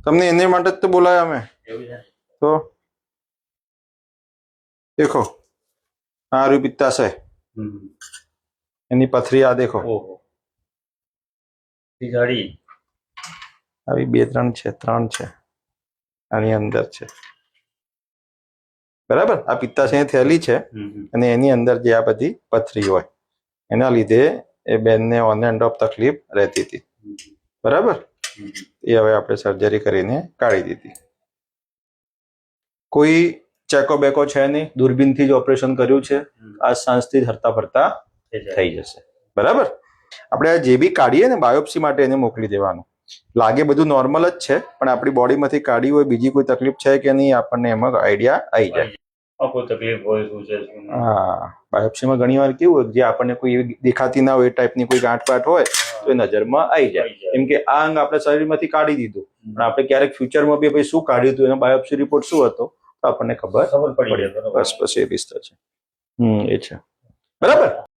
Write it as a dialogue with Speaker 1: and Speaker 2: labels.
Speaker 1: તમને એને માટે જ તો બોલાયા અમે. તો દેખો આ રહ્યું પિત્તાશય, એની પથરી આ દેખો આવી 2-3 છે, 3 છે આની અંદર છે, બરાબર. આ પિત્તાશયની થેલી છે અને એની અંદર જે આ બધી પથરી હોય એના લીધે એ બેનને ઓન એન્ડ ઓફ તકલીફ રહેતી હતી, બરાબર. એ હવે આપણે સર્જરી કરીને કાઢી દીધી. કોઈ ચેકો બેકો છે નહીં, દૂરબીનથી જ ઓપરેશન કર્યું છે. આ સાંજથી હરતા ફરતા થઈ જશે, બરાબર. આપણે આ જે બી કાઢીએ ને બાયોપ્સી માટે એને મોકલી દેવાનું. લાગે બધું નોર્મલ જ છે પણ આપણી બોડીમાંથી કાઢી હોય બીજી કોઈ તકલીફ છે કે નહીં આપણને એમાં આઈડિયા આવી જાય.
Speaker 2: કોઈ તકલીફ હોય શું છે.
Speaker 1: હા, બાયોપ્સીમાં ઘણી વાર કેવું હોય જે આપણને કોઈ એવી દેખાતી ના હોય એ ટાઈપની કોઈ ગાંઠ હોય તો એ નજરમાં આવી જાય. કેમ કે આ અંગ આપણે શરીરમાંથી કાઢી દીધું પણ આપણે ક્યારેક ફ્યુચરમાં બી ભાઈ શું કાઢ્યું હતું એનો બાયોપ્સી રિપોર્ટ શું હતો તો આપણને ખબર પડી. બસ એ વિસ્તાર છે. એ છે, બરાબર.